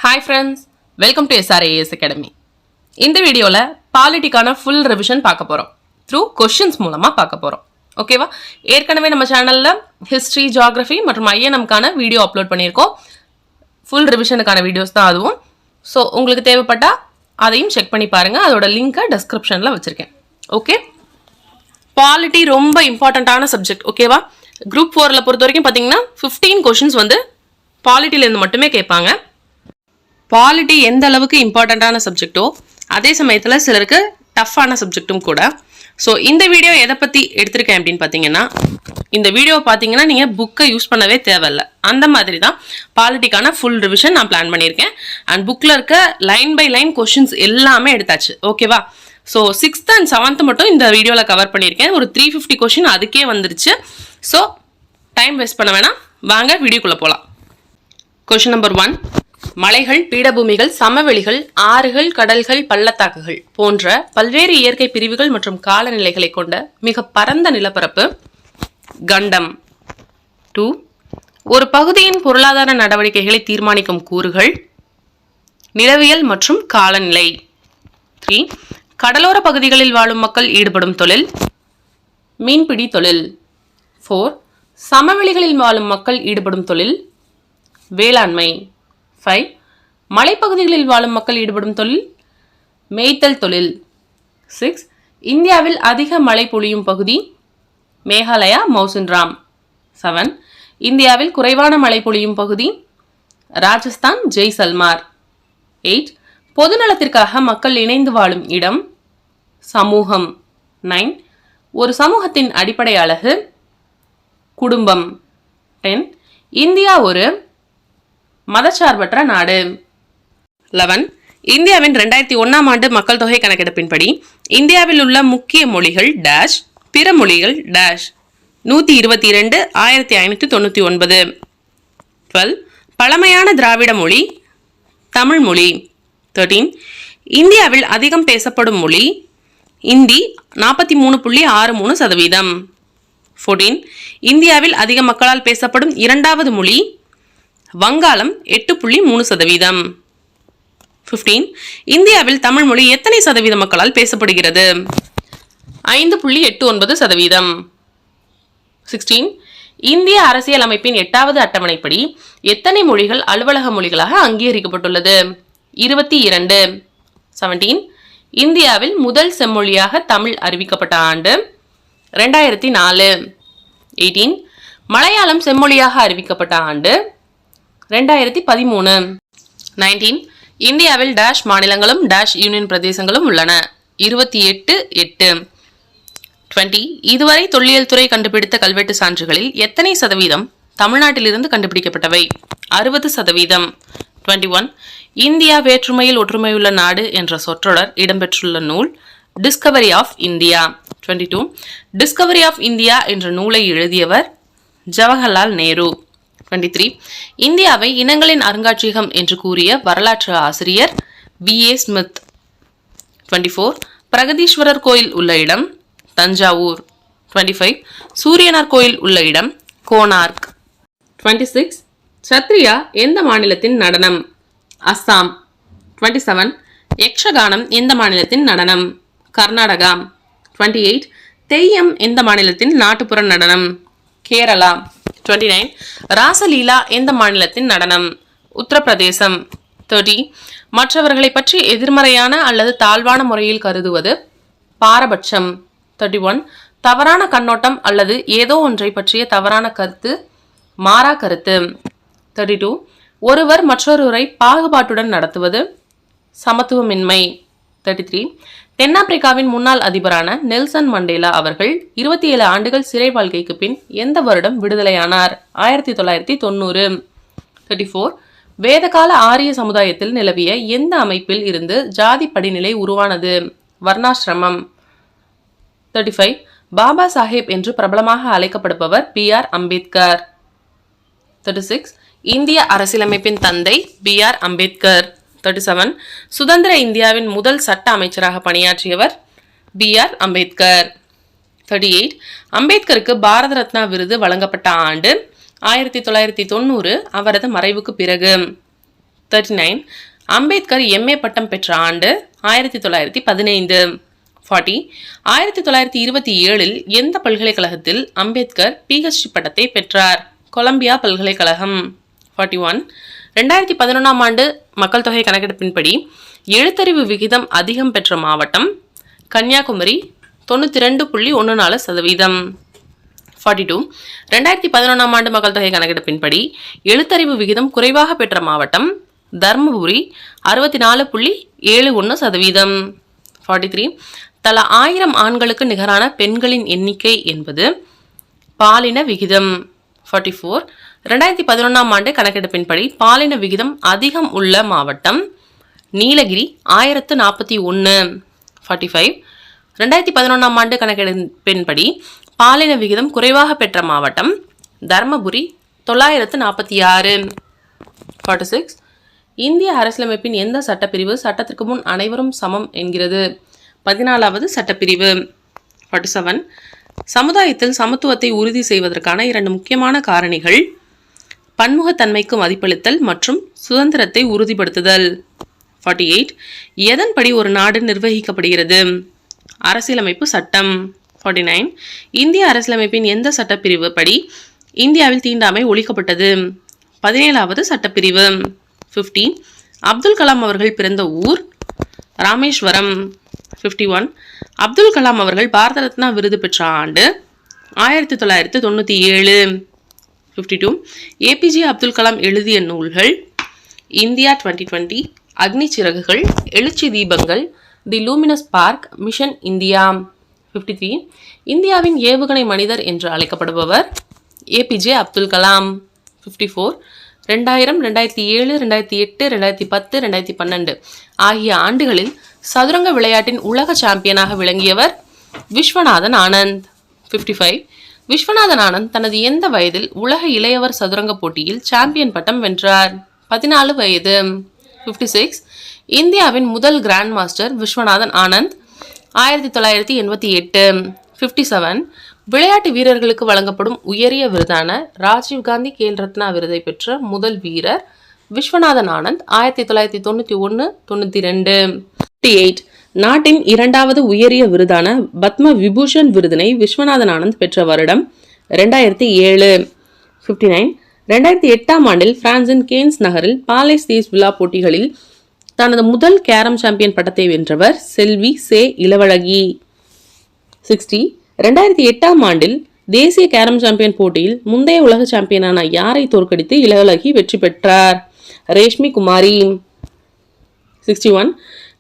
Hi friends, welcome to SRAS Academy. இந்த வீடியோல பாலிட்டிக்கான full revision பார்க்க போறோம். த்ரூ क्वेश्चंस மூலமா பார்க்க போறோம். ஓகேவா? ஏற்கனவே நம்ம சேனல்ல ஹிஸ்டரி, ஜியோகிராஃபி மற்றும் ஐஎன்எம்கான வீடியோ அப்லோட் பண்ணியிருக்கோம். ஃபுல் ரிவிஷனுக்கான வீடியோஸ் தான் அதுவும். ஸோ உங்களுக்கு தேவைப்பட்டா அதையும் செக் பண்ணி பாருங்க. அதோட லிங்கை டிஸ்கிரிப்ஷன்ல வச்சிருக்கேன். ஓகே? பாலிட்டி ரொம்ப இம்பார்ட்டண்ட்டான சப்ஜெக்ட். ஓகேவா? குரூப் 4ல பொறுத்த வரைக்கும் பார்த்தீங்கன்னா 15 கொஷின்ஸ் வந்து பாலிட்டிலேருந்து மட்டுமே கேட்பாங்க. பாலிட்டி எந்த அளவுக்கு இம்பார்ட்டண்ட்டான சப்ஜெக்டோ அதே சமயத்தில் சிலருக்கு டஃப்பான சப்ஜெக்டும் கூட. ஸோ இந்த வீடியோ எதை பற்றி எடுத்திருக்கேன் அப்படின்னு பார்த்தீங்கன்னா, இந்த வீடியோ பார்த்தீங்கன்னா நீங்கள் புக்கை யூஸ் பண்ணவே தேவையில்லை. அந்த மாதிரி தான் பாலிட்டிக்கான ஃபுல் ரிவிஷன் நான் பிளான் பண்ணியிருக்கேன். அண்ட் புக்கில் இருக்க லைன் பை லைன் கொஷின்ஸ் எல்லாமே எடுத்தாச்சு. ஓகேவா? ஸோ 6th and 7th மட்டும் இந்த வீடியோவில் கவர் பண்ணியிருக்கேன். ஒரு 350 கொஷின் அதுக்கே வந்துருச்சு. ஸோ டைம் வேஸ்ட் பண்ண வேணாம், வாங்க வீடியோக்குள்ளே போகலாம். Question number 1. மலைகள், பீடபூமிகள், சமவெளிகள், ஆறுகள், கடல்கள், பள்ளத்தாக்குகள் போன்ற பல்வேறு இயற்கை பிரிவுகள் மற்றும் காலநிலைகளை கொண்ட மிக பரந்த நிலப்பரப்பு கண்டம். 2. ஒரு பகுதியின் பொருளாதார நடவடிக்கைகளை தீர்மானிக்கும் கூறுகள் நிலவியல் மற்றும் காலநிலை. 3. கடலோர பகுதிகளில் வாழும் மக்கள் ஈடுபடும் தொழில் மீன்பிடி தொழில். 4. சமவெளிகளில் வாழும் மக்கள் ஈடுபடும் தொழில் வேளாண்மை. 5. மலைப்பகுதிகளில் வாழும் மக்கள் ஈடுபடும் தொழில் மேய்த்தல் தொழில். 6. இந்தியாவில் அதிக மழை பொழியும் பகுதி மேகாலயா, மௌசின்ராம். 7. இந்தியாவில் குறைவான மழை பொழியும் பகுதி ராஜஸ்தான், ஜெய்சல்மார். 8. பொதுநலத்திற்காக மக்கள் இணைந்து வாழும் இடம் சமூகம். 9. ஒரு சமூகத்தின் அடிப்படை அலகு குடும்பம். 10. இந்தியா ஒரு மதச்சார்பற்ற நாடு. 11. இந்தியாவின் 2001ஆம் ஆண்டு மக்கள் தொகை கணக்கெடுப்பின்படி இந்தியாவில் உள்ள முக்கிய மொழிகள் டேஷ், பிற மொழிகள் டேஷ். 122 1599. 12. பழமையான திராவிட மொழி தமிழ் மொழி. 13. இந்தியாவில் அதிகம் பேசப்படும் மொழி இந்தி 43.63%. 14. இந்தியாவில் அதிக மக்களால் பேசப்படும் இரண்டாவது மொழி வங்காளம் 8.3%. 15. இந்தியாவில் தமிழ் மொழி எத்தனை சதவீத மக்களால் பேசப்படுகிறது? 5.89%. 16. இந்திய அரசியல் அமைப்பின் 8வது அட்டவணைப்படி எத்தனை மொழிகள் அலுவலக மொழிகளாக அங்கீகரிக்கப்பட்டுள்ளது? 22. 17. இந்தியாவில் முதல் செம்மொழியாக தமிழ் அறிவிக்கப்பட்ட ஆண்டு 2004. 18. மலையாளம் செம்மொழியாக அறிவிக்கப்பட்ட ஆண்டு 2013. 19. இந்தியாவில் டேஷ் மாநிலங்களும் டேஷ் யூனியன் பிரதேசங்களும் உள்ளன 28.8. 20. இதுவரை தொல்லியல் துறை கண்டுபிடித்த கல்வெட்டு சான்றுகளில் எத்தனை சதவீதம் தமிழ்நாட்டிலிருந்து கண்டுபிடிக்கப்பட்டவை? 60%. 21. இந்தியா வேற்றுமையில் ஒற்றுமையுள்ள நாடு என்ற சொற்றொடர் இடம்பெற்றுள்ள நூல் Discovery of India. 22. Discovery of India என்ற நூலை எழுதியவர் ஜவஹர்லால் நேரு. 23. இந்தியாவை இனங்களின் அருங்காட்சியகம் என்று கூறிய வரலாற்று ஆசிரியர் B.A. ஸ்மித். 24. பிரகதீஸ்வரர் கோயில் உள்ள இடம் தஞ்சாவூர். 25. சூரியனார் கோயில் உள்ள இடம் கோனார்க். 26. சத்ரியா எந்த மாநிலத்தின் நடனம்? அஸ்ஸாம். 27. யக்ஷகானம் எந்த மாநிலத்தின் நடனம்? கர்நாடகா. 28. தெய்யம் எந்த மாநிலத்தின் நாட்டுப்புற நடனம்? கேரளா. 29. ராசலீலா எந்த மாநிலத்தின் நடனம்? உத்தரப்பிரதேசம். 30. மற்றவர்களை பற்றி எதிர்மறையான அல்லது தாழ்வான முறையில் கருதுவது பாரபட்சம். 31. தவறான கண்ணோட்டம் அல்லது ஏதோ ஒன்றை பற்றிய தவறான கருத்து மாறா கருத்து. 32. ஒருவர் மற்றொருவரை பாகுபாட்டுடன் நடத்துவது சமத்துவமின்மை. 33. தென்னாப்பிரிக்காவின் முன்னாள் அதிபரான நெல்சன் மண்டேலா அவர்கள் 27 ஆண்டுகள் சிறை வாழ்க்கைக்கு பின் எந்த வருடம் விடுதலையானார்? 1990. 34. வேதகால ஆரிய சமுதாயத்தில் நிலவிய எந்த அமைப்பில் இருந்து ஜாதி படிநிலை உருவானது? வர்ணாசிரமம். 35. பாபா சாஹேப் என்று பிரபலமாக அழைக்கப்படுபவர் B.R. அம்பேத்கர். 36. இந்திய அரசியலமைப்பின் தந்தை B.R. அம்பேத்கர். 37. சுதந்திர இந்தியாவின் முதல் சட்ட அமைச்சராக பணியாற்றியவர் B.R. அம்பேத்கர். 38. அம்பேத்கருக்கு பாரத ரத்னா விருது வழங்கப்பட்ட ஆண்டு 1990. அவரது மறைவுக்கு பிறகு. 39. அம்பேத்கர் எம்ஏ பட்டம் பெற்ற ஆண்டு 1915. 40. 1927 எந்த பல்கலைக்கழகத்தில் அம்பேத்கர் PhD பட்டத்தை பெற்றார்? கொலம்பியா பல்கலைக்கழகம். 41. 2011 ஆண்டு மக்கள் தொகை கணக்கெடுப்பின்படி எழுத்தறிவு விகிதம் அதிகம் பெற்ற மாவட்டம் கன்னியாகுமரி 92.14%. 42. 2011 ஆண்டு மக்கள் தொகை கணக்கெடுப்பின்படி எழுத்தறிவு விகிதம் குறைவாக பெற்ற மாவட்டம் தர்மபுரி 64.71%. 43. தலா 1000 ஆண்களுக்கு நிகரான பெண்களின் எண்ணிக்கை என்பது பாலின விகிதம். 44. 2011 ஆண்டு கணக்கெடுப்பின்படி பாலின விகிதம் அதிகம் உள்ள மாவட்டம் நீலகிரி 1041. 45. 2011 ஆண்டு கணக்கெடுப்பின்படி பாலின விகிதம் குறைவாக பெற்ற மாவட்டம் தர்மபுரி 946. 46. இந்திய அரசியலமைப்பின் எந்த சட்டப்பிரிவு சட்டத்திற்கு முன் அனைவரும் சமம் என்கிறது? 14வது சட்டப்பிரிவு. 47. சமுதாயத்தில் சமத்துவத்தை உறுதி செய்வதற்கான 2 முக்கியமான காரணிகள் பன்முகத்தன்மைக்கு மதிப்பளித்தல் மற்றும் சுதந்திரத்தை உறுதிப்படுத்துதல். 48. எதன்படி ஒரு நாடு நிர்வகிக்கப்படுகிறது? அரசியலமைப்பு சட்டம். 49. இந்திய அரசியலமைப்பின் எந்த சட்டப்பிரிவு படி இந்தியாவில் தீண்டாமை ஒழிக்கப்பட்டது? 17வது சட்டப்பிரிவு. 50. அப்துல் கலாம் அவர்கள் பிறந்த ஊர் ராமேஸ்வரம். 51. அப்துல் கலாம் அவர்கள் பாரத ரத்னா விருது பெற்ற ஆண்டு 1997. 52. APJ அப்துல் கலாம் எழுதிய நூல்கள் இந்தியா 2020, அக்னி சிறகுகள், எழுச்சி தீபங்கள், தி லூமினஸ் பார்க், மிஷன் இந்தியா. 53. இந்தியாவின் ஏவுகணை மனிதர் என்று அழைக்கப்படுபவர் APJ அப்துல் கலாம். 54. 2000, 2007, 2008, 2010, 2012 ஆகிய ஆண்டுகளில் சதுரங்க விளையாட்டின் உலக சாம்பியனாக விளங்கியவர் விஸ்வநாதன் ஆனந்த். 55. விஸ்வநாதன் ஆனந்த் தனது எந்த வயதில் உலக இளையவர் சதுரங்க போட்டியில் சாம்பியன் பட்டம் வென்றார்? 14 வயது. 56. இந்தியாவின் முதல் கிராண்ட் மாஸ்டர் விஸ்வநாதன் ஆனந்த் 1988. 57. விளையாட்டு வீரர்களுக்கு வழங்கப்படும் உயரிய விருதான ராஜீவ்காந்தி கேல் ரத்னா விருதை பெற்ற முதல் வீரர் விஸ்வநாதன் ஆனந்த் 1991-92. 58. நாட்டின் 2வது உயரிய விருதான பத்ம விபூஷன் விருதினை விஸ்வநாதன் ஆனந்த் பெற்ற வருடம் 2007. 59. 2008 ஆண்டில் பிரான்சின் கேன்ஸ் நகரில் பாலேஸ் தேஸ் விழா போட்டிகளில் தனது முதல் கேரம் சாம்பியன் பட்டத்தை வென்றவர் செல்வி சே இளவழகி. 60. 2008 ஆண்டில் தேசிய கேரம் சாம்பியன் போட்டியில் முந்தைய உலக சாம்பியனான யாரை தோற்கடித்து இளவழகி வெற்றி பெற்றார்? ரேஷ்மி குமாரி. 61.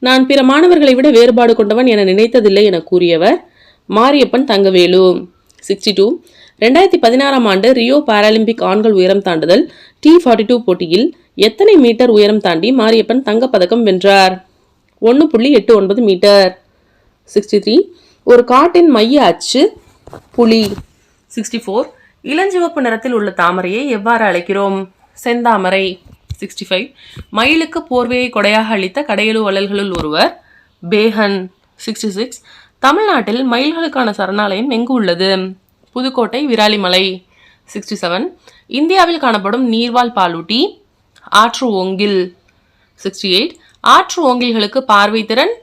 நான் பிற மாணவர்களை விட வேறுபாடு கொண்டவன் என நினைத்ததில்லை என கூறியவர் மாரியப்பன் தங்கவேலு. 62. 2016 ஆண்டு ரியோ பாராலிம்பிக் ஆண்கள் உயரம் தாண்டுதல் T42 போட்டியில் எத்தனை மீட்டர் உயரம் தாண்டி மாரியப்பன் தங்கப்பதக்கம் வென்றார்? 1.89 மீட்டர். 63. ஒரு காட்டின் மைய அச்சு புலி. 64. இளஞ்சிவப்பு நிறத்தில் உள்ள தாமரையை எவ்வாறு அழைக்கிறோம்? செந்தாமரை. 65. மயிலுக்கு போர்வையை கொடையாக அளித்த கடையெழு வள்ளல்களுள் ஒருவர் பேகன். 66. தமிழ்நாட்டில் மயில்களுக்கான சரணாலயம் எங்கு உள்ளது? புதுக்கோட்டை, விராலிமலை. 67. இந்தியாவில் காணப்படும் நீர்வாழ் பாலூட்டி ஆற்று ஓங்கில். 68. ஆற்று ஓங்கில்களுக்கு பார்வை திறன்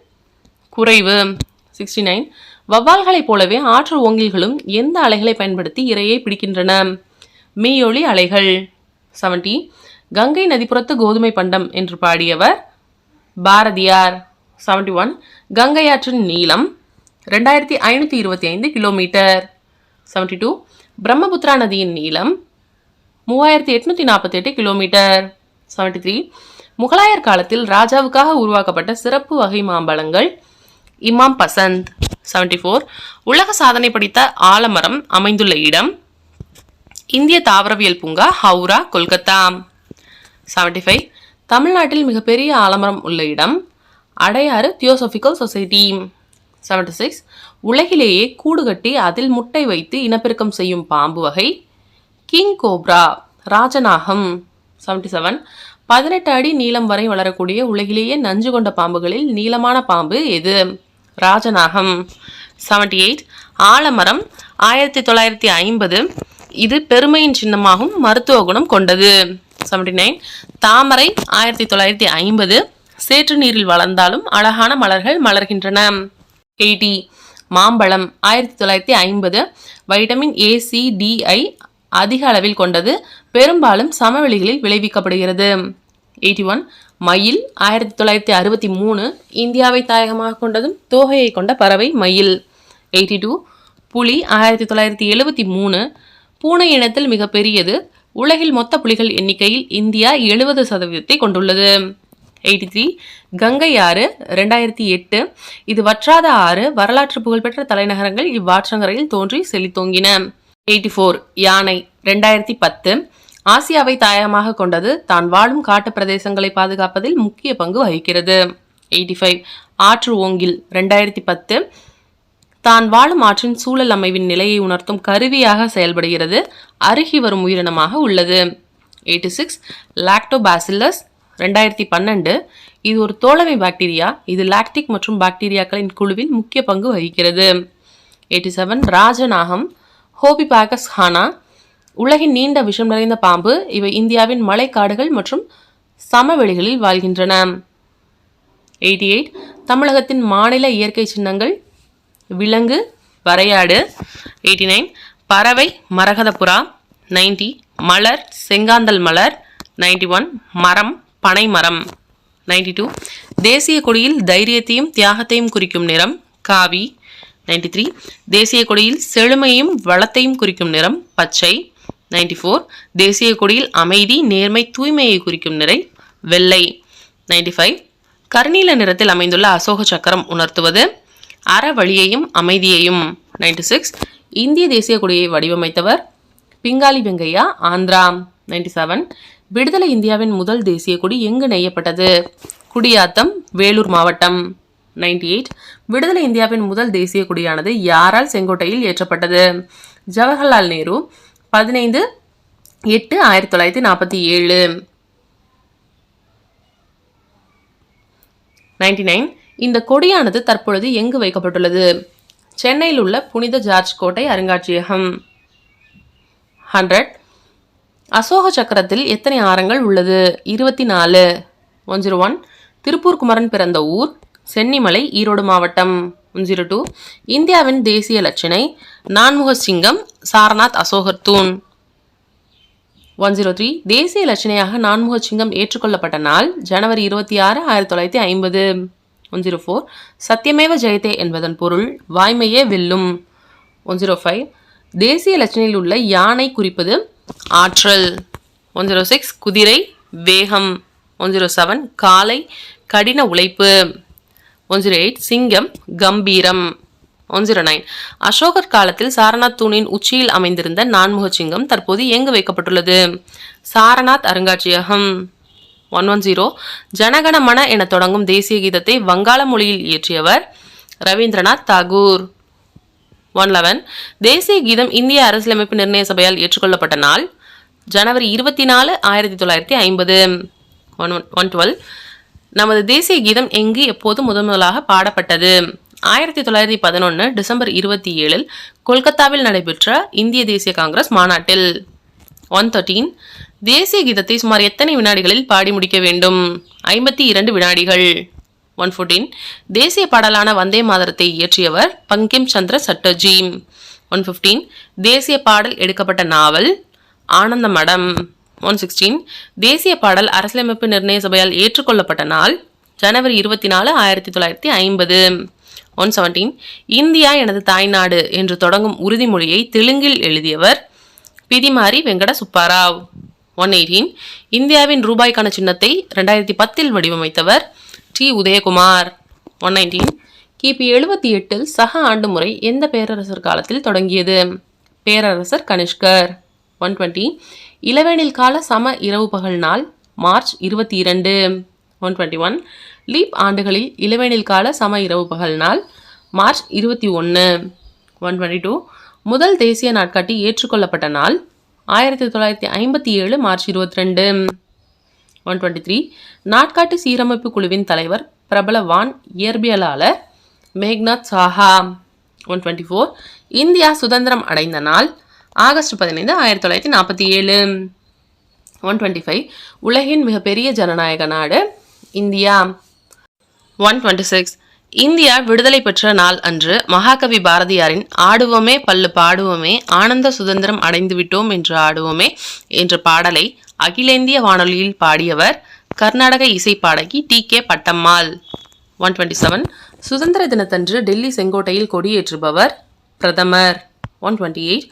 குறைவு. 69. வவ்வால்களைப் போலவே ஆற்று ஓங்கில்களும் எந்த அலைகளை பயன்படுத்தி இரையை பிடிக்கின்றன? மீயொலி அலைகள். 70. கங்கை நதிப்புறத்து கோதுமை பண்டம் என்று பாடியவர் பாரதியார். 71. கங்கை ஆற்றின் நீளம் 2525 கிலோமீட்டர். 72. பிரம்மபுத்திரா நதியின் நீளம் 3848 கிலோமீட்டர். 73. முகலாயர் காலத்தில் ராஜாவுக்காக உருவாக்கப்பட்ட சிறப்பு வகை மாம்பழங்கள் இமாம் பசந்த். 74. உலக சாதனை படைத்த ஆலமரம் அமைந்துள்ள இடம் இந்திய தாவரவியல் பூங்கா ஹவுரா, கொல்கத்தா. 75. தமிழ்நாட்டில் மிகப்பெரிய ஆலமரம் உள்ள இடம் அடையாறு தியோசபிக்கல் சொசைட்டி. 76. உலகிலேயே கூடு கட்டி அதில் முட்டை வைத்து இனப்பெருக்கம் செய்யும் பாம்பு வகை கிங் கோப்ரா, ராஜநாகம். 77. 18 அடி நீளம் வரை வளரக்கூடிய உலகிலேயே நஞ்சு கொண்ட பாம்புகளில் நீளமான பாம்பு எது? ராஜநாகம். 78. ஆலமரம் 1950. இது பெருமையின் சின்னமாகும் மருத்துவ குணம் கொண்டது. 79. தாமரை 1950. சேற்று நீரில் வளர்ந்தாலும் அழகான மலர்கள் மலர்கின்றன. 80. மாம்பழம் 1950. Vitamin A, C, D, I அதிக அளவில் கொண்டது, பெரும்பாலும் சமவெளிகளில் விளைவிக்கப்படுகிறது. 81. மயில் 1963. இந்தியாவை தாயகமாக கொண்டதும் தோகையை கொண்ட பறவை மயில். 82. புலி 1973. பூனை இனத்தில் மிக பெரியது. உலகில் மொத்த புலிகள் எண்ணிக்கையில் இந்தியா 70% கொண்டுள்ளது. 83. கங்கை ஆறு 2008. இது வற்றாத ஆறு. வரலாற்று புகழ்பெற்ற தலைநகரங்கள் இவ்வாற்றங்கரையில் தோன்றி செழித்தோங்கின. 84. யானை 2010. ஆசியாவை தாயகமாக கொண்டது, தான் வாழும் காட்டு பிரதேசங்களை பாதுகாப்பதில் முக்கிய பங்கு வகிக்கிறது. 85. ஆற்று ஓங்கில் 2010. தான் வாழும் ஆற்றின் சூழல் அமைவின் நிலையை உணர்த்தும் கருவியாக செயல்படுகிறது, அருகி வரும் உயிரினமாக உள்ளது. 86. லாக்டோபாசில்லஸ் 2012. இது ஒரு தோழமை பாக்டீரியா. இது லாக்டிக் மற்றும் பாக்டீரியாக்களின் குழுவில் முக்கிய பங்கு வகிக்கிறது. 87. ராஜநாகம் ஹோபிபாகஸ் ஹானா உலகின் நீண்ட விஷம் நிறைந்த பாம்பு. இவை இந்தியாவின் மலைக்காடுகள் மற்றும் சமவெளிகளில் வாழ்கின்றன. 88. தமிழகத்தின் மாநில இயற்கை சின்னங்கள் விலங்கு வரையாடு. 89. பறவை மரகதப்புறா. 90. மலர் செங்காந்தல் மலர். 91. மரம் பனை மரம். 92. தேசிய கொடியில் தைரியத்தையும் தியாகத்தையும் குறிக்கும் நிறம் காவி. 93. தேசிய கொடியில் செழுமையும் வளத்தையும் குறிக்கும் நிறம் பச்சை. 94. தேசிய கொடியில் அமைதி நேர்மை தூய்மையை குறிக்கும் நிறம் வெள்ளை. 95. கருநீல நிறத்தில் அமைந்துள்ள அசோக சக்கரம் உணர்த்துவது அறவழியையும் அமைதியையும். 96. இந்திய தேசிய கொடியை வடிவமைத்தவர் பிங்காலி வெங்கையா, ஆந்திரா. 97. விடுதலை இந்தியாவின் முதல் தேசிய கொடி எங்கு நெய்யப்பட்டது? குடியாத்தம், வேலூர் மாவட்டம். 98. விடுதலை இந்தியாவின் முதல் தேசிய கொடியானது யாரால் செங்கோட்டையில் ஏற்றப்பட்டது? ஜவஹர்லால் நேரு. 15/8/1947. 99. இந்த கொடியானது தற்பொழுது எங்கு வைக்கப்பட்டுள்ளது? சென்னையில் உள்ள புனித ஜார்ஜ் கோட்டை அருங்காட்சியகம். 100. அசோக சக்கரத்தில் எத்தனை ஆரங்கள் உள்ளது? 24. 101. திருப்பூர் குமரன் பிறந்த ஊர் சென்னிமலை, ஈரோடு மாவட்டம். 102. இந்தியாவின் தேசிய லட்சணை நான்முக சிங்கம், சாரநாத் அசோகர் தூண். 103. தேசிய லட்சணையாக நான்முக சிங்கம் ஏற்றுக்கொள்ளப்பட்ட நாள் ஜனவரி 26, 1950. 104. சத்தியமேவ ஜெயதே என்பதன் பொருள் வாய்மையே வெல்லும். 105. தேசிய லட்சணையில் உள்ள யானை குறிப்பது ஆற்றல். 106. குதிரை வேகம். 107. காலை கடின உழைப்பு. 108. சிங்கம் கம்பீரம். 109. அசோகர் காலத்தில் சாரநாத் தூணின் உச்சியில் அமைந்திருந்த நான்முக சிங்கம் தற்போது எங்கு வைக்கப்பட்டுள்ளது? சாரநாத் அருங்காட்சியகம். 110. ஜனகணமன என தொடங்கும் தேசிய கீதத்தை வங்காள மொழியில் இயற்றியவர் ரவீந்திரநாத் தாகூர். 111. தேசிய கீதம் இந்திய அரசியலமைப்பு நிர்ணய சபையால் ஏற்றுக்கொள்ளப்பட்ட நாள் ஜனவரி 24, 1950. 112. நமது தேசிய கீதம் எங்கு எப்போது முதலாக பாடப்பட்டது? 1911 டிசம்பர் 27 கொல்கத்தாவில் நடைபெற்ற இந்திய தேசிய காங்கிரஸ் மாநாட்டில். 113. தேசிய கீதத்தை சுமார் எத்தனை வினாடிகளில் பாடி முடிக்க வேண்டும்? 52 வினாடிகள். 114. தேசிய பாடலான வந்தே மாதரத்தை இயற்றியவர் பங்கிம் சந்திர சட்டர்ஜி. 115. தேசிய பாடல் எடுக்கப்பட்ட நாவல் ஆனந்த மடம். 116. தேசிய பாடல் அரசியலமைப்பு நிர்ணய சபையால் ஏற்றுக்கொள்ளப்பட்ட நாள் ஜனவரி 24, 1950. 117. இந்தியா எனது தாய்நாடு என்று தொடங்கும் உறுதிமொழியை தெலுங்கில் எழுதியவர் பிதிமாரி வெங்கட சுப்பாராவ். 118. இந்தியாவின் ரூபாய்க்கான சின்னத்தை 2010 வடிவமைத்தவர் டி. உதயகுமார். 119. கிபி 78 சக ஆண்டு முறை எந்த பேரரசர் காலத்தில் தொடங்கியது? பேரரசர் கனிஷ்கர். 120. இளவேனில் கால சம இரவு பகல் நாள் மார்ச் 22. 121. லீப் ஆண்டுகளில் இளவேனில் கால சம இரவு பகல் நாள் மார்ச் 21. 122. முதல் தேசிய நாட்காட்டி ஏற்றுக்கொள்ளப்பட்ட நாள் 1957 மார்ச் 22. 123. நாட்காட்டி சீரமைப்பு குழுவின் தலைவர் பிரபல வான் இயற்பியலாளர் மேக்நாத் சாஹா. 124. இந்தியா சுதந்திரம் அடைந்த நாள் ஆகஸ்ட் 15, 1947. 125 உலகின் மிகப்பெரிய ஜனநாயக நாடு இந்தியா. 126 இந்தியா விடுதலை பெற்ற நாள் அன்று மகாகவி பாரதியாரின் ஆடுவோமே பல்லு பாடுவோமே ஆனந்த சுதந்திரம் அடைந்து விட்டோம் என்று ஆடுவோமே என்ற பாடலை அகில இந்திய வானொலியில் பாடியவர் கர்நாடக இசை பாடகி டி.கே. பட்டம்மாள். 127 சுதந்திர தினத்தன்று டெல்லி செங்கோட்டையில் கொடியேற்றுபவர் பிரதமர். 128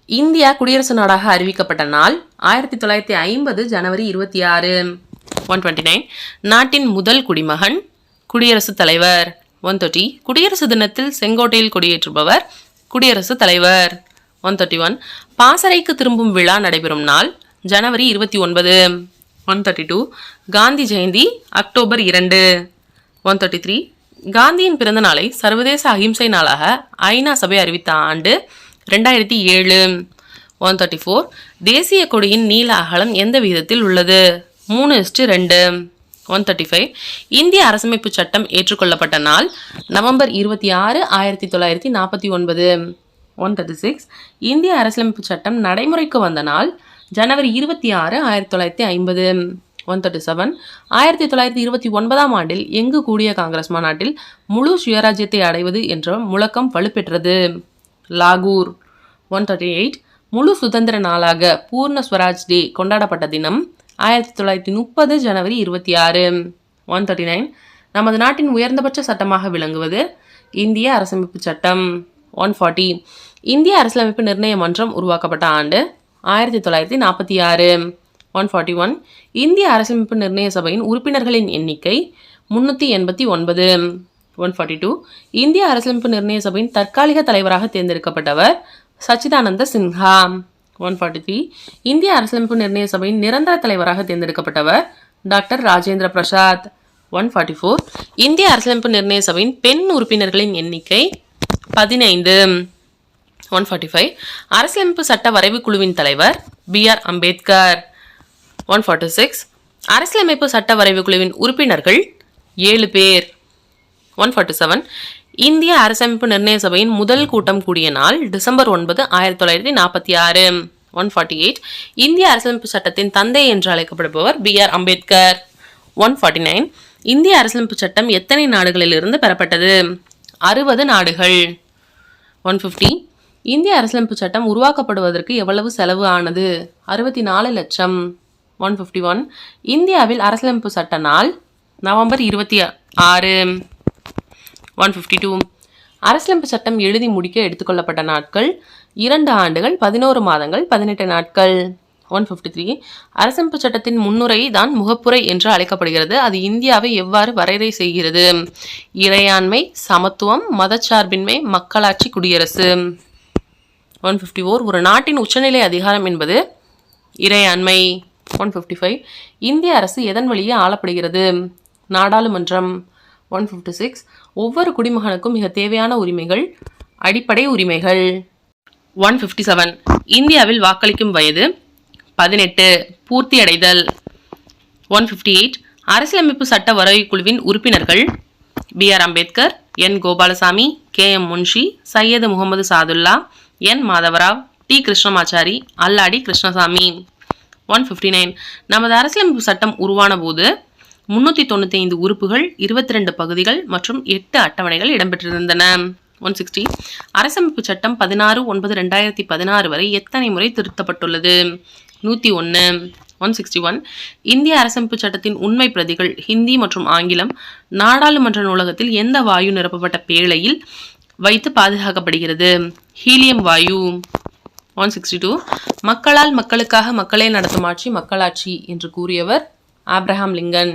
இந்தியா குடியரசு நாடாக அறிவிக்கப்பட்ட நாள் 1950 ஜனவரி 26. 129 நாட்டின் முதல் குடிமகன் குடியரசுத் தலைவர். 130 குடியரசு தினத்தில் செங்கோட்டையில் கொடியேற்றுபவர் குடியரசுத் தலைவர். 131 பாசறைக்கு திரும்பும் விழா நடைபெறும் நாள் ஜனவரி 29. 132 காந்தி ஜெயந்தி அக்டோபர் 2. 133 காந்தியின் பிறந்த நாளை சர்வதேச அகிம்சை நாளாக ஐநா சபை அறிவித்த ஆண்டு 2007. 134 தேசிய கொடியின் நீள அகலம் எந்த விகிதத்தில் உள்ளது? 3:2. 135 இந்திய அரசமைப்பு சட்டம் ஏற்றுக்கொள்ளப்பட்ட நாள் நவம்பர் 26, 1949. 136 இந்திய அரசியலமைப்பு சட்டம் நடைமுறைக்கு வந்த நாள் ஜனவரி 26, 1950. 137 1929 ஆண்டில் எங்கு கூடிய காங்கிரஸ் மாநாட்டில் முழு சுயராஜ்யத்தை அடைவது என்ற முழக்கம் வலுப்பெற்றது? லாகூர். 138 முழு சுதந்திர நாளாக பூர்ண ஸ்வராஜ் டே கொண்டாடப்பட்ட தினம் 1930 ஜனவரி 26. 139 நமது நாட்டின் உயர்ந்தபட்ச சட்டமாக விளங்குவது இந்திய அரசமைப்பு சட்டம். 140 இந்திய அரசியலமைப்பு நிர்ணய மன்றம் உருவாக்கப்பட்ட ஆண்டு 1946. 141 இந்திய அரசியலமைப்பு நிர்ணய சபையின் உறுப்பினர்களின் எண்ணிக்கை 389. 142 இந்திய அரசியலமைப்பு நிர்ணய சபையின் தற்காலிக தலைவராக தேர்ந்தெடுக்கப்பட்டவர் சச்சிதானந்த சின்ஹா. 143 இந்திய அரசியலமைப்பு நிர்ணய சபையின் நிரந்தர தலைவராக தேர்ந்தெடுக்கப்பட்டவர் டாக்டர் ராஜேந்திர பிரசாத். 144 இந்திய அரசியலமைப்பு நிர்ணய சபையின் பெண் உறுப்பினர்களின் எண்ணிக்கை 15. 145 அரசியலமைப்பு சட்ட வரைவு குழுவின் தலைவர் B.R. அம்பேத்கர். 146 அரசியலமைப்பு சட்ட வரைவு குழுவின் உறுப்பினர்கள் 7 பேர். 147 இந்திய அரசமைப்பு நிர்ணய சபையின் முதல் கூட்டம் கூடிய நாள் டிசம்பர் 9, 1946. 148 இந்திய அரசியலமைப்பு சட்டத்தின் தந்தை என்று அழைக்கப்படுபவர் B.R. அம்பேத்கர். 149 இந்திய அரசியலமைப்பு சட்டம் எத்தனை நாடுகளிலிருந்து பெறப்பட்டது? 60 நாடுகள். 150 இந்திய அரசியலமைப்பு சட்டம் உருவாக்கப்படுவதற்கு எவ்வளவு செலவு ஆனது? 64 லட்சம். 151 இந்தியாவில் அரசியலமைப்பு சட்ட நாள் நவம்பர் 26. 152 அரசியலமைப்பு சட்டம் எழுதி முடிக்க எடுத்துக்கொள்ளப்பட்ட நாட்கள் 2 ஆண்டுகள் 11 மாதங்கள் 18 நாட்கள். 153 அரசமைப்பு சட்டத்தின் முன்னுரை தான் முகப்புரை என்று அழைக்கப்படுகிறது. அது இந்தியாவை எவ்வாறு வரையறை செய்கிறது? இறையாண்மை, சமத்துவம், மதச்சார்பின்மை, மக்களாட்சி, குடியரசு. 154 ஒரு நாட்டின் உச்சநிலை அதிகாரம் என்பது இறையாண்மை. 155 இந்திய அரசு எதன் வழியே ஆளப்படுகிறது? நாடாளுமன்றம். 156 ஒவ்வொரு குடிமகனுக்கும் மிக தேவையான உரிமைகள் அடிப்படை உரிமைகள். 157 இந்தியாவில் வாக்களிக்கும் வயது 18 பூர்த்தியடைதல். 158 அரசியலமைப்பு சட்ட வரைவு குழுவின் உறுப்பினர்கள் B.R. Ambedkar, N. Gopalaswamy, K.M. Munshi, Syed Mohammed Sadullah, N. Madhavrao, T. Krishnamachari, அல்லாடி கிருஷ்ணசாமி. 159 நமது அரசியலமைப்பு சட்டம் உருவான போது 395 உறுப்புகள், 22 பகுதிகள் மற்றும் 8 அட்டவணைகள் இடம்பெற்றிருந்தன. 160 அரசமைப்பு சட்டம் 16/9/2016 வரை எத்தனை முறை திருத்தப்பட்டுள்ளது? 101. 161 இந்திய அரசமைப்பு சட்டத்தின் உண்மை பிரதிகள் ஹிந்தி மற்றும் ஆங்கிலம் நாடாளுமன்ற நூலகத்தில் எந்த வாயு நிரப்பப்பட்ட பேழையில் வைத்து பாதுகாக்கப்படுகிறது? ஹீலியம் வாயு. 162 மக்களால் மக்களுக்காக மக்களே நடத்தும் ஆட்சி மக்களாட்சி என்று கூறியவர் ஆப்ரஹாம் லிங்கன்.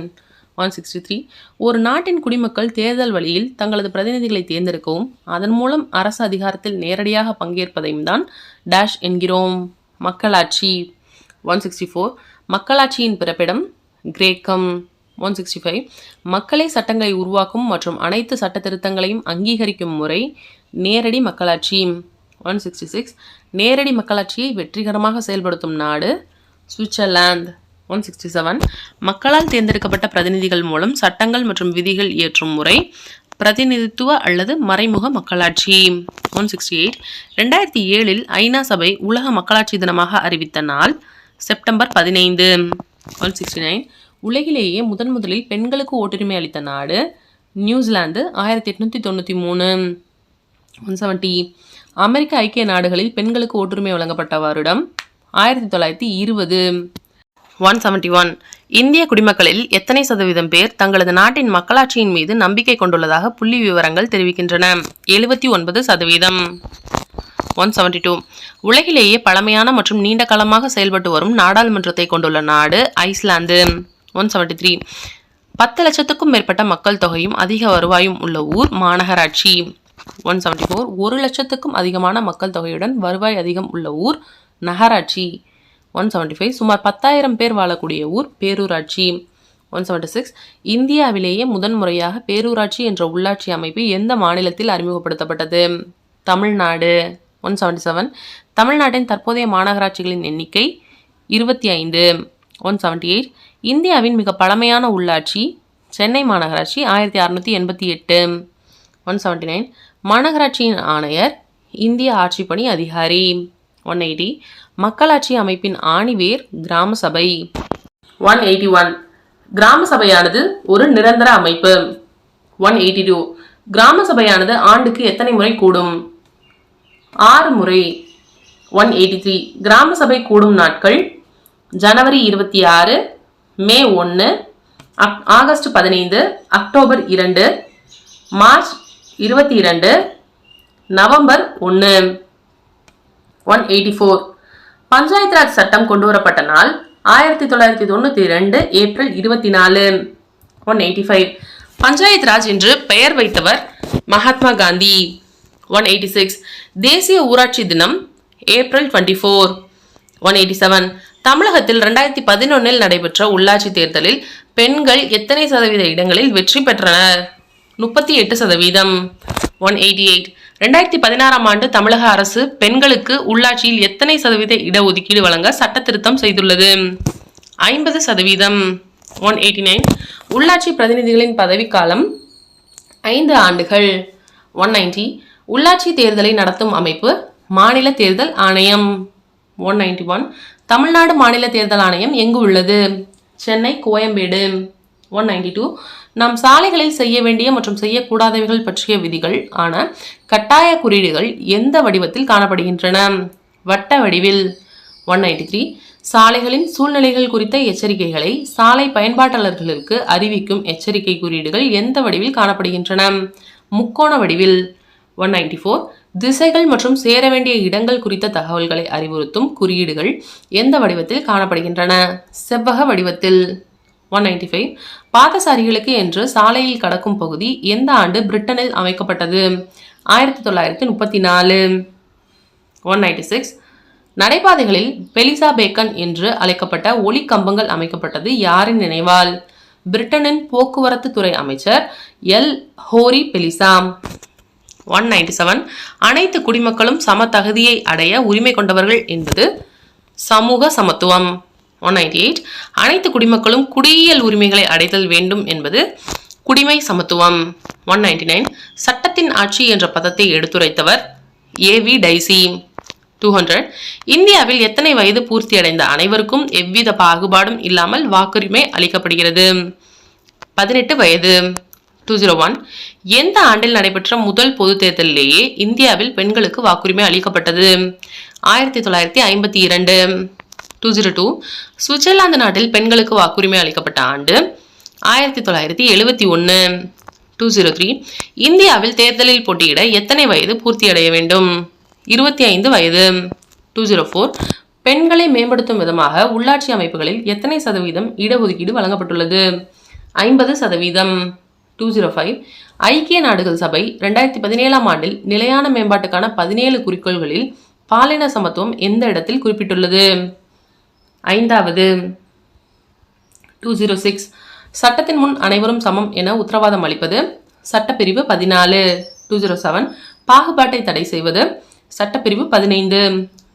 163 ஒரு நாட்டின் குடிமக்கள் தேர்தல் வழியில் தங்களது பிரதிநிதிகளை தேர்ந்தெடுக்கவும் அதன் மூலம் அரசு அதிகாரத்தில் நேரடியாக பங்கேற்பதையும் தான் டேஷ் என்கிறோம் மக்களாட்சி. 164 மக்களாட்சியின் பிறப்பிடம் கிரேக்கம். 165 மக்களே சட்டங்களை உருவாக்கும் மற்றும் அனைத்து சட்ட திருத்தங்களையும் அங்கீகரிக்கும் முறை நேரடி மக்களாட்சி. 166 நேரடி மக்களாட்சியை வெற்றிகரமாக செயல்படுத்தும் நாடு சுவிட்சர்லாந்து. 167 மக்களால் தேர்ந்தெடுக்கப்பட்ட பிரதிநிதிகள் மூலம் சட்டங்கள் மற்றும் விதிகள் இயற்றும் முறை பிரதிநிதித்துவ அல்லது மறைமுக மக்களாட்சி. 168 2007 ஐநா சபை உலக மக்களாட்சி தினமாக அறிவித்த நாள் செப்டம்பர் 15. 169. உலகிலேயே முதலில் பெண்களுக்கு ஓட்டுரிமை அளித்த நாடு நியூசிலாந்து 1893. 170. அமெரிக்க ஐக்கிய நாடுகளில் பெண்களுக்கு ஓட்டுரிமை வழங்கப்பட்ட வருடம் 1920. 171. இந்திய குடிமக்களில் எத்தனை சதவீதம் பேர் தங்களது நாட்டின் மக்களாட்சியின் மீது நம்பிக்கை கொண்டுள்ளதாக புள்ளி விவரங்கள் தெரிவிக்கின்றன? 79%. 172. உலகிலேயே பழமையான மற்றும் நீண்ட காலமாக செயல்பட்டு வரும் நாடாளுமன்றத்தை கொண்டுள்ள நாடு ஐஸ்லாந்து. 173. 10 லட்சத்துக்கும் மேற்பட்ட மக்கள் தொகையும் அதிக வருவாயும் உள்ள ஊர் மாநகராட்சி. 174. 1 லட்சத்துக்கும் அதிகமான மக்கள் தொகையுடன் வருவாய் அதிகம் உள்ள ஊர் நகராட்சி. 175. சுமார் 10,000 பேர் வாழக்கூடிய ஊர் பேரூராட்சி. 176. இந்தியாவிலேயே முதன்முறையாக பேரூராட்சி என்ற உள்ளாட்சி அமைப்பு எந்த மாநிலத்தில் அறிமுகப்படுத்தப்பட்டது? தமிழ்நாடு. 177. தமிழ்நாட்டின் தற்போதைய மாநகராட்சிகளின் எண்ணிக்கை 25. 178. இந்தியாவின் மிக பழமையான உள்ளாட்சி சென்னை மாநகராட்சி 1688. 179. மாநகராட்சியின் ஆணையர் இந்திய ஆட்சிப்பணி அதிகாரி. 180. மக்களாட்சி அமைப்பின் ஆணிவேர் கிராம சபை. 181. கிராம சபையானது ஒரு நிரந்தர அமைப்பு. 182. கிராம சபையானது ஆண்டுக்கு எத்தனை முறை கூடும்? 6 முறை. 183. கிராம சபை கூடும் நாட்கள் ஜனவரி 26, மே 1, August 15, October 2, March 22, November 1. 184. Panchayat Raj சட்டம் கொண்டுவரப்பட்ட நாள் 1992 ஏப்ரல் 24. 185. பஞ்சாயத்து ராஜ் என்று பெயர் வைத்தவர் மகாத்மா காந்தி. 186. தேசிய ஊராட்சி தினம் ஏப்ரல் 24. 187. தமிழகத்தில் 2011 நடைபெற்ற உள்ளாட்சி தேர்தலில் பெண்கள் எத்தனை சதவீத இடங்களில் வெற்றி பெற்றனர்? 38%. 188. 2016 ஆண்டு தமிழக அரசு பெண்களுக்கு உள்ளாட்சியில் எத்தனை சதவீத இடஒதுக்கீடு வழங்க சட்ட திருத்தம் செய்துள்ளது? 50%. 189. உள்ளாட்சி பிரதிநிதிகளின் பதவிக்காலம் 5 ஆண்டுகள். 190. உள்ளாட்சி தேர்தலை நடத்தும் அமைப்பு மாநில தேர்தல் ஆணையம். 191. தமிழ்நாடு மாநில தேர்தல் ஆணையம் எங்கு உள்ளது? சென்னை, கோயம்பேடு. 192. நாம் சாலைகளில் செய்ய வேண்டிய மற்றும் செய்யக்கூடாதவைகள் பற்றிய விதிகள் ஆன கட்டாய குறியீடுகள் எந்த வடிவத்தில் காணப்படுகின்றன? வட்ட வடிவில். 193. சாலைகளின் சூழ்நிலைகள் குறித்த எச்சரிக்கைகளை சாலை பயன்பாட்டாளர்களுக்கு அறிவிக்கும் எச்சரிக்கை குறியீடுகள் எந்த வடிவில் காணப்படுகின்றன? முக்கோண வடிவில். 194. திசைகள் மற்றும் சேர வேண்டிய இடங்கள் குறித்த தகவல்களை அறிவுறுத்தும் குறியீடுகள் எந்த வடிவத்தில் காணப்படுகின்றன? செவ்வக வடிவத்தில். 195. பாதசாரிகளுக்கு என்று சாலையில் கடக்கும் பகுதி எந்த ஆண்டு பிரிட்டனில் அமைக்கப்பட்டது? 1934. 196. நடைபாதைகளில் பெலிசா பேக்கன் என்று அழைக்கப்பட்ட ஒளி கம்பங்கள் அமைக்கப்பட்டது யாரின் நினைவால்? பிரிட்டனின் போக்குவரத்து துறை அமைச்சர் எல் ஹோரி பெலிசா. 197. அனைத்து குடிமக்களும் சம தகுதியை அடைய உரிமை கொண்டவர்கள் என்பது சமூக சமத்துவம். 198. அனைத்து குடிமக்களும் குடியியல் உரிமைகளை அடைதல் வேண்டும் என்பது குடிமை சமத்துவம். 199. சட்டத்தின் ஆட்சி என்ற பதத்தை எடுத்துரைத்தவர் ஏவி டைசி. 200. இந்தியாவில் எத்தனை வயது பூர்த்தியடைந்த அனைவருக்கும் எவ்வித பாகுபாடும் இல்லாமல் வாக்குரிமை அளிக்கப்படுகிறது? 18 வயது. 201. எந்த ஆண்டில் நடைபெற்ற முதல் பொது தேர்தலிலேயே இந்தியாவில் பெண்களுக்கு வாக்குரிமை அளிக்கப்பட்டது? 1952. 202. சுவிட்சர்லாந்து நாட்டில் பெண்களுக்கு வாக்குரிமை அளிக்கப்பட்ட ஆண்டு 1971. 203. இந்தியாவில் தேர்தலில் போட்டியிட எத்தனை வயது பூர்த்தியடைய வேண்டும்? 25 வயது. 204. பெண்களை மேம்படுத்தும் விதமாக உள்ளாட்சி அமைப்புகளில் எத்தனை சதவீதம் இடஒதுக்கீடு வழங்கப்பட்டுள்ளது? 50%. 205. ஐக்கிய நாடுகள் சபை 2017 ஆண்டில் நிலையான மேம்பாட்டுக்கான 17 குறிக்கோள்களில் பாலின சமத்துவம் எந்த இடத்தில் குறிப்பிட்டுள்ளது? 5வது. 206. சட்டத்தின் முன் அனைவரும் சமம் என உத்தரவாதம் அளிப்பது சட்டப்பிரிவு 14. 207. பாகுபாட்டை தடை செய்வது சட்டப்பிரிவு 15.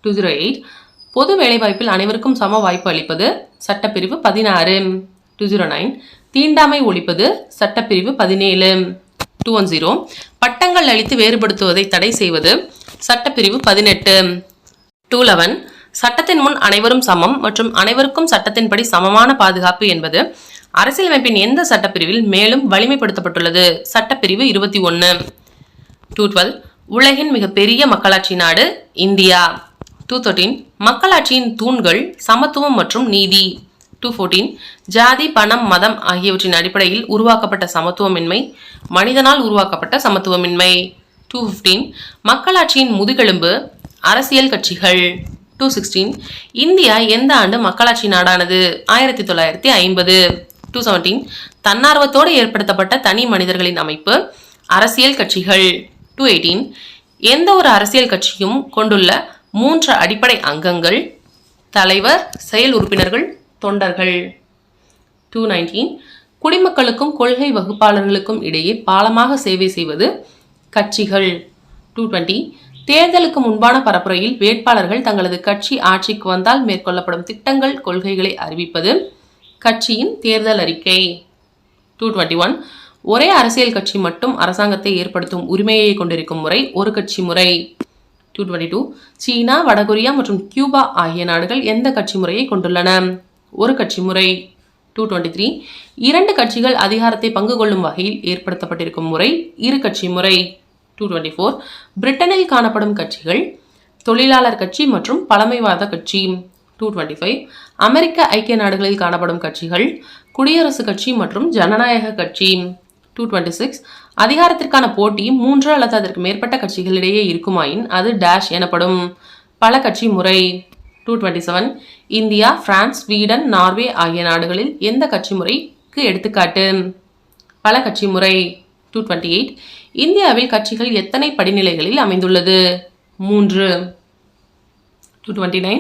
208. பொது வேலைவாய்ப்பில் அனைவருக்கும் சம வாய்ப்பு அளிப்பது சட்டப்பிரிவு 16. 209. தீண்டாமை ஒழிப்பது சட்டப்பிரிவு 17. 210. பட்டங்கள் அளித்து வேறுபடுத்துவதை தடை செய்வது சட்டப்பிரிவு 18. 211. சட்டத்தின் முன் அனைவரும் சமம் மற்றும் அனைவருக்கும் சட்டத்தின்படி சமமான பாதுகாப்பு என்பது அரசியலமைப்பின் எந்த சட்டப்பிரிவில் மேலும் வலிமைப்படுத்தப்பட்டுள்ளது? சட்டப்பிரிவு 21. 212 உலகின் மிகப்பெரிய மக்களாட்சி நாடு இந்தியா. 213 மக்களாட்சியின் தூண்கள் சமத்துவம் மற்றும் நீதி. 214 ஜாதி, பணம், மதம் ஆகியவற்றின் அடிப்படையில் உருவாக்கப்பட்ட சமத்துவமின்மை மனிதனால் உருவாக்கப்பட்ட சமத்துவமின்மை. 215 மக்களாட்சியின் முதுகெலும்பு அரசியல் கட்சிகள். 216 இந்தியா எந்த ஆண்டு மக்களாட்சி நாடானது? 1950. 217 தன்னார்வத்தோடு ஏற்படுத்தப்பட்ட தனி மனிதர்களின் அமைப்பு அரசியல் கட்சிகள். 218 எந்த ஒரு அரசியல் கட்சியும் கொண்டுள்ள 3 அடிப்படை அங்கங்கள் தலைவர், செயல் உறுப்பினர்கள், தொண்டர்கள். 219 குடிமக்களுக்கும் கொள்கை வகுப்பாளர்களுக்கும் இடையே பாலமாக சேவை செய்வது கட்சிகள். 220 தேர்தலுக்கு முன்பான பரப்புரையில் வேட்பாளர்கள் தங்களது கட்சி ஆட்சிக்கு வந்தால் மேற்கொள்ளப்படும் திட்டங்கள், கொள்கைகளை அறிவிப்பது கட்சியின் தேர்தல் அறிக்கை. 221 ஒரே அரசியல் கட்சி மட்டும் அரசாங்கத்தை ஏற்படுத்தும் உரிமையை கொண்டிருக்கும் முறை ஒரு கட்சி முறை. 222 சீனா, வடகொரியா மற்றும் கியூபா ஆகிய நாடுகள் எந்த கட்சி முறையை கொண்டுள்ளன? ஒரு கட்சி முறை. 223 2 கட்சிகள் அதிகாரத்தை பங்கு கொள்ளும் வகையில் ஏற்படுத்தப்பட்டிருக்கும் முறை இரு கட்சி முறை. 224 பிரிட்டனில் காணப்படும் கட்சிகள் தொழிலாளர் கட்சி மற்றும் பழமைவாத கட்சி. 225 அமெரிக்க ஐக்கிய நாடுகளில் காணப்படும் கட்சிகள் குடியரசு கட்சி மற்றும் ஜனநாயக கட்சி. 226 அதிகாரத்திற்கான போட்டி 3 அல்லது அதற்கு மேற்பட்ட கட்சிகளிடையே இருக்குமாயின் அது டேஷ் எனப்படும் பல கட்சி முறை. 227 இந்தியா, பிரான்ஸ், ஸ்வீடன், நார்வே ஆகிய நாடுகளில் எந்த கட்சி முறைக்கு எடுத்துக்காட்டு? பல கட்சி முறை. 228 இந்தியாவில் கட்சிகள் எத்தனை படிநிலைகளில் அமைந்துள்ளது? 3. 229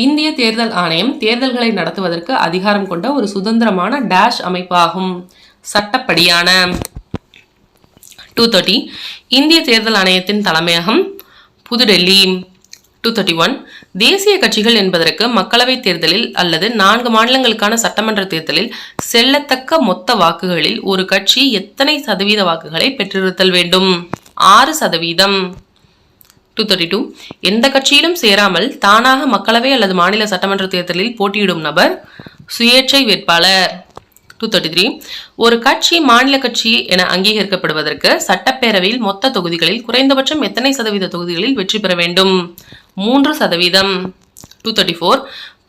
இந்திய தேர்தல் ஆணையம் தேர்தல்களை நடத்துவதற்கு அதிகாரம் கொண்ட ஒரு சுதந்திரமான டேஷ் அமைப்பாகும் சட்டப்படியான. 230 இந்திய தேர்தல் ஆணையத்தின் தலைமையகம் புதுடெல்லி. 231 தேசிய கட்சிகள் என்பதற்கு மக்களவைத் தேர்தலில் அல்லது 4 மாநிலங்களுக்கான சட்டமன்ற தேர்தலில் செல்லத்தக்க மொத்த வாக்குகளில் ஒரு கட்சி எத்தனை சதவீத வாக்குகளை பெற்றிருத்தல் வேண்டும்? 6%. 232 எந்த கட்சியிலும் சேராமல் தானாக மக்களவை அல்லது மாநில சட்டமன்ற தேர்தலில் போட்டியிடும் நபர் சுயேட்சை வேட்பாளர். 233 ஒரு கட்சி மாநில கட்சி என அங்கீகரிக்கப்படுவதற்கு சட்டப்பேரவையில் மொத்த தொகுதிகளில் குறைந்தபட்சம் எத்தனை சதவீத தொகுதிகளில் வெற்றி பெற வேண்டும்? 3%. 234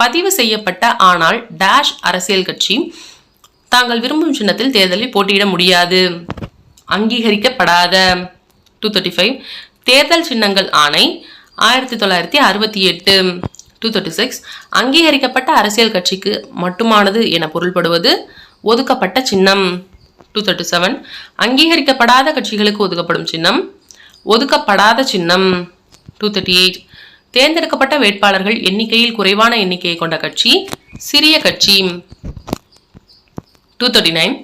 பதிவு செய்யப்பட்ட ஆனால் டேஷ் அரசியல் கட்சி தாங்கள் விரும்பும் சின்னத்தில் தேர்தலில் போட்டியிட முடியாது. அங்கீகரிக்கப்படாத. 235 தேர்தல் சின்னங்கள் ஆணை 1968. 236 அங்கீகரிக்கப்பட்ட அரசியல் கட்சிக்கு மட்டுமானது என பொருள்படுவது ஒதுக்கப்பட்ட சின்னம். 237 அங்கீகரிக்கப்படாத கட்சிகளுக்கு ஒதுக்கப்படும் சின்னம் ஒதுக்கப்படாத சின்னம். 238 தேர்ந்தெடுக்கப்பட்ட வேட்பாளர்கள் எண்ணிக்கையில் குறைவான எண்ணிக்கையை கொண்ட கட்சி சிறிய கட்சி. 239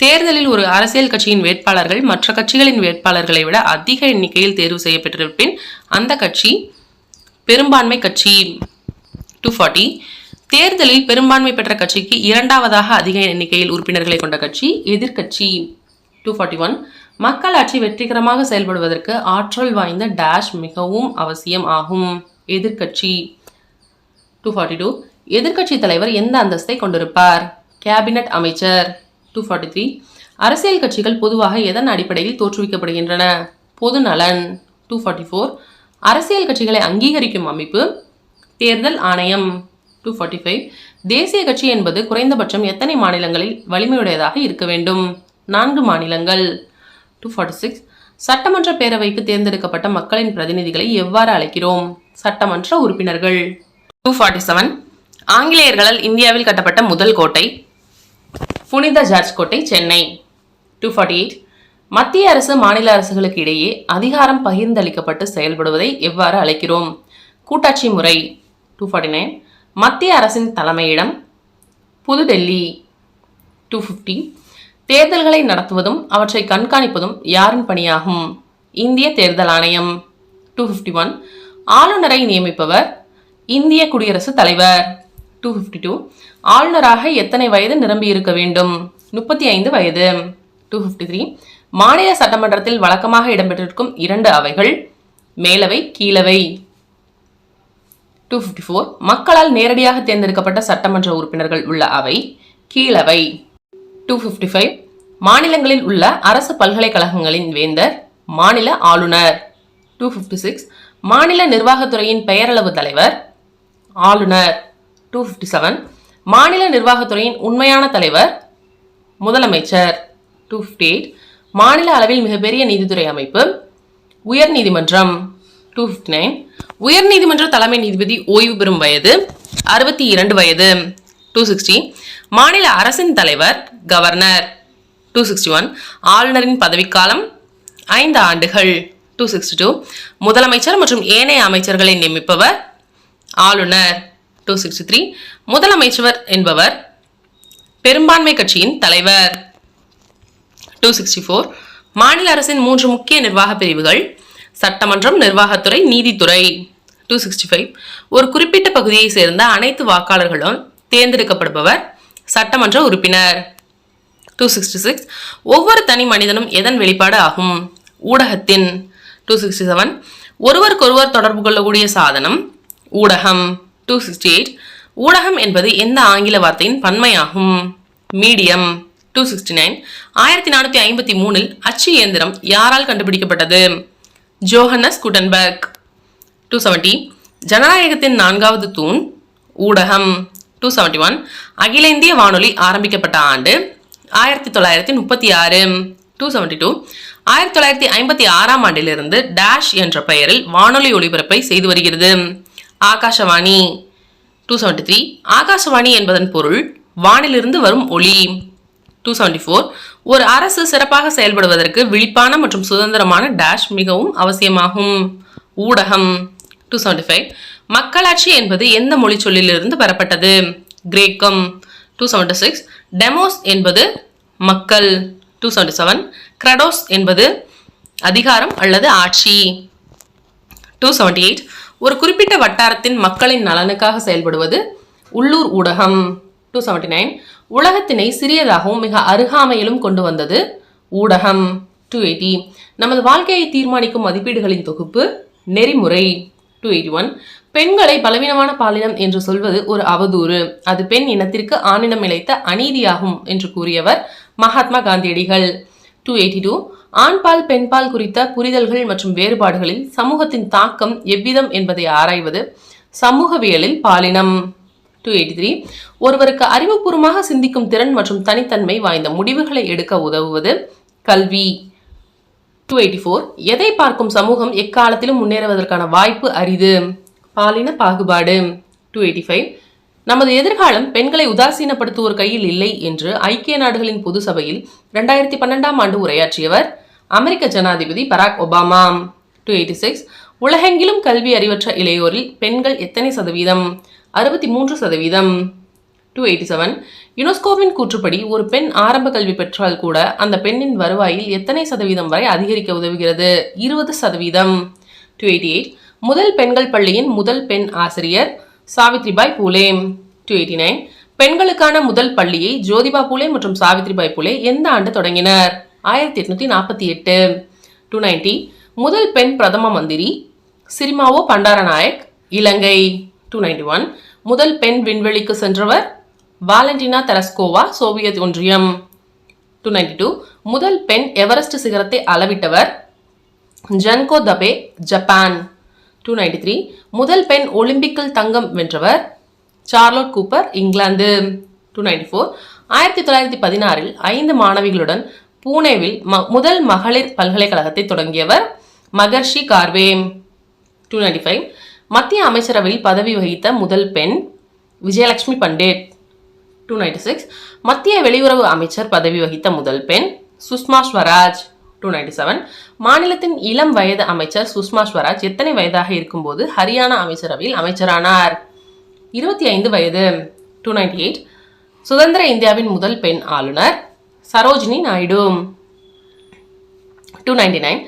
தேர்தலில் ஒரு அரசியல் கட்சியின் வேட்பாளர்கள் மற்ற கட்சிகளின் வேட்பாளர்களை விட அதிக எண்ணிக்கையில் தேர்வு செய்யப்பட்டிருப்பின் அந்த கட்சி பெரும்பான்மை கட்சி. 240 தேர்தலில் பெரும்பான்மை பெற்ற கட்சிக்கு இரண்டாவதாக அதிக எண்ணிக்கையில் உறுப்பினர்களை கொண்ட கட்சி எதிர்கட்சி. 241 மக்களாட்சி வெற்றிகரமாக செயல்படுவதற்கு ஆற்றல் வாய்ந்த டேஷ் மிகவும் அவசியம் ஆகும். எதிர்கட்சி. 242 எதிர்கட்சி தலைவர் எந்த அந்தஸ்தை கொண்டிருப்பார்? கேபினட் அமைச்சர். 243 அரசியல் கட்சிகள் பொதுவாக எதன் அடிப்படையில் தோற்றுவிக்கப்படுகின்றன? பொது நலன். 244 அரசியல் கட்சிகளை அங்கீகரிக்கும் அமைப்பு தேர்தல் ஆணையம். 245 தேசிய கட்சி என்பது குறைந்தபட்சம் எத்தனை மாநிலங்களில் வலிமையுடையதாக இருக்க வேண்டும்? 4 மாநிலங்கள். 246 சட்டமன்ற பேரவைக்கு தேர்ந்தெடுக்கப்பட்ட மக்களின் பிரதிநிதிகளை எவ்வாறு அழைக்கிறோம்? சட்டமன்ற உறுப்பினர்கள். 247 ஆங்கிலேயர்களால் இந்தியாவில் கட்டப்பட்ட முதல் கோட்டை புனித ஜார்ஜ் கோட்டை, சென்னை. 248 மத்திய அரசு மாநில அரசுகளுக்கு இடையே அதிகாரம் பகிர்ந்தளிக்கப்பட்டு செயல்படுவதை எவ்வாறு அழைக்கிறோம்? கூட்டாட்சி முறை. 249 மத்திய அரசின் தலைமையிடம் புதுடெல்லி. 250 தேர்தல்களை நடத்துவதும் அவற்றை கண்காணிப்பதும் யாரின் பணியாகும்? இந்திய தேர்தல் ஆணையம். 251 ஆளுநரை நியமிப்பவர் இந்திய குடியரசுத் தலைவர். 252 ஆளுநராக எத்தனை வயது நிரம்பி இருக்க வேண்டும்? 35 வயது. 253 மாநில சட்டமன்றத்தில் வழக்கமாக இடம்பெற்றிருக்கும் 2 அவைகள் மேலவை, கீழவை. 254 மக்களால் நேரடியாக தேர்ந்தெடுக்கப்பட்ட சட்டமன்ற உறுப்பினர்கள் உள்ள அவை கீழவை. 255 மாநிலங்களில் உள்ள அரசு பல்கலைக்கழகங்களின் வேந்தர் மாநில ஆளுநர். 256 மாநில நிர்வாகத்துறையின் பெயரளவு தலைவர் ஆளுநர். 257 மாநில நிர்வாகத்துறையின் உண்மையான தலைவர் முதலமைச்சர். 258 மாநில அளவில் மிகப்பெரிய நீதித்துறை அமைப்பு உயர் நீதிமன்றம். 259 உயர் நீதிமன்ற தலைமை நீதிபதி ஓய்வு பெறும் வயது 62 வயது. 260 மாநில அரசின் தலைவர் கவர்னர். 261 ஆளுநரின் பதவிக்காலம் 5 ஆண்டுகள். 262 முதலமைச்சர் மற்றும் ஏனைய அமைச்சர்களை நியமிப்பவர் ஆளுநர். 263 முதலமைச்சர் என்பவர் பெரும்பான்மை கட்சியின் தலைவர். 264 மாநில அரசின் 3 முக்கிய நிர்வாக பிரிவுகள் சட்டமன்றம், நிர்வாகத்துறை, நீதித்துறை. 265 ஒரு குறிப்பிட்ட பகுதியை சேர்ந்த அனைத்து வாக்காளர்களும் தேர்ந்தெடுக்கப்படுபவர் சட்டமன்ற உறுப்பினர். 266 ஒவ்வொரு தனி மனிதனும் எதன் வெளிப்பாடு ஆகும்? ஊடகத்தின். 267 ஒருவருக்கொருவர் தொடர்பு கொள்ளக்கூடிய சாதனம் ஊடகம். 268 ஊடகம் என்பது எந்த ஆங்கில வார்த்தையின் பன்மையாகும்? மீடியம். 269 1453 அச்சு இயந்திரம் யாரால் கண்டுபிடிக்கப்பட்டது? Johannes Gutenberg. 270 ஜனநாயகத்தின் 4வது தூண் ஊடகம். 271 அகில இந்திய வானொலி ஆரம்பிக்கப்பட்ட ஆண்டு 1936. 272 1956 ஆண்டிலிருந்து டேஷ் என்ற பெயரில் வானொலி ஒளிபரப்பை செய்து வருகிறது ஆகாஷவாணி. 273 ஆகாஷவாணி என்பதன் பொருள் வானிலிருந்து வரும் ஒளி. 274 ஒரு அரசு சிறப்பாக செயல்படுவதற்கு விழிப்பான மற்றும் சுதந்திரமான டேஷ் மிகவும் அவசியமாகும் ஊடகம். 275 மக்களாட்சி என்பது எந்த மொழி சொல்லிலிருந்து பெறப்பட்டது? கிரேக்கம். 276 டெமோஸ் என்பது மக்கள். 277 கிரடோஸ் என்பது அதிகாரம் அல்லது ஆட்சி. 278 ஒரு குறிப்பிட்ட வட்டாரத்தின் மக்களின் நலனுக்காக செயல்படுவது உள்ளூர் ஊடகம். 279 உலகத்தினை சிறியதாகவும் மிக அருகாமையிலும் கொண்டு வந்தது ஊடகம். 280 நமது வாழ்க்கையை தீர்மானிக்கும் மதிப்பீடுகளின் தொகுப்பு நெறிமுறை. 281 பெண்களை பலவீனமான பாலினம் என்று சொல்வது ஒரு அவதூறு, அது பெண் இனத்திற்கு ஆணினம் இழைத்த அநீதியாகும் என்று கூறியவர் மகாத்மா காந்தியடிகள். 282 ஆண்பால் பெண்பால் குறித்த புரிதல்கள் மற்றும் வேறுபாடுகளில் சமூகத்தின் தாக்கம் எவ்விதம் என்பதை ஆராய்வது சமூகவியலில் பாலினம். 283 ஒருவருக்கு அறிவுபூர்வமாக சிந்திக்கும் திறன் மற்றும் தனித்தன்மை வாய்ந்த முடிவுகளை எடுக்க உதவுவது கல்வி. 284 எதை பார்க்கும் சமூகம் எக்காலத்திலும் முன்னேறுவதற்கான வாய்ப்பு அரிது பாலின பாகுபாடு. 285 நமது எதிர்காலம் பெண்களை உதாசீனப்படுத்துவோர் கையில் இல்லை என்று ஐக்கிய நாடுகளின் பொது சபையில் 2012 ஆண்டு உரையாற்றியவர் அமெரிக்க ஜனாதிபதி பராக் ஒபாமா. 286 உலகெங்கிலும் கல்வி அறிவற்ற இளையோரில் பெண்கள் எத்தனை சதவீதம்? 63%. 287 யுனெஸ்கோவின் கூற்றுப்படி ஒரு பெண் ஆரம்ப கல்வி பெற்றால் கூட அந்த பெண்ணின் வருவாயில் எத்தனை சதவீதம் வரை அதிகரிக்க உதவுகிறது? 20%. 288 முதல் பெண்கள் பள்ளியின் முதல் பெண் ஆசிரியர் சாவித்ரிபாய் பூலே. 289 பெண்களுக்கான முதல் பள்ளியை ஜோதிபா பூலே மற்றும் சாவித்ரிபாய் பூலே எந்த ஆண்டு தொடங்கினர்? 1848. 290 முதல் பெண் பிரதம மந்திரி சிரிமாவோ பண்டாரநாயக், இலங்கை. 291 முதல் பெண் விண்வெளிக்கு சென்றவர் வாலண்டினா தெரஸ்கோவா, சோவியத் ஒன்றியம். 292 முதல் பெண் எவரெஸ்ட் சிகரத்தை அளவிட்டவர் ஜன்கோ தபே, ஜப்பான். 293 முதல் பெண் ஒலிம்பிக்கில் தங்கம் வென்றவர் சார்லோட் கூப்பர், இங்கிலாந்து. 294 1916 5 மாணவிகளுடன் பூனேவில் முதல் மகளிர் பல்கலைக்கழகத்தை தொடங்கியவர் மகர்ஷி கார்வே. 295 மத்திய அமைச்சரவையில் பதவி வகித்த முதல் பெண் விஜயலட்சுமி பண்டிட். 296 மத்திய வெளியுறவு அமைச்சர் பதவி வகித்த முதல் பெண் சுஷ்மா ஸ்வராஜ். 297 மாநிலத்தின் இளம் வயது அமைச்சர் சுஷ்மா ஸ்வராஜ் எத்தனை வயதாக இருக்கும்போது ஹரியானா அமைச்சரவையில் அமைச்சரானார்? 25 வயது. 298 சுதந்திர இந்தியாவின் முதல் பெண் ஆளுநர் சரோஜினி நாயுடு. 299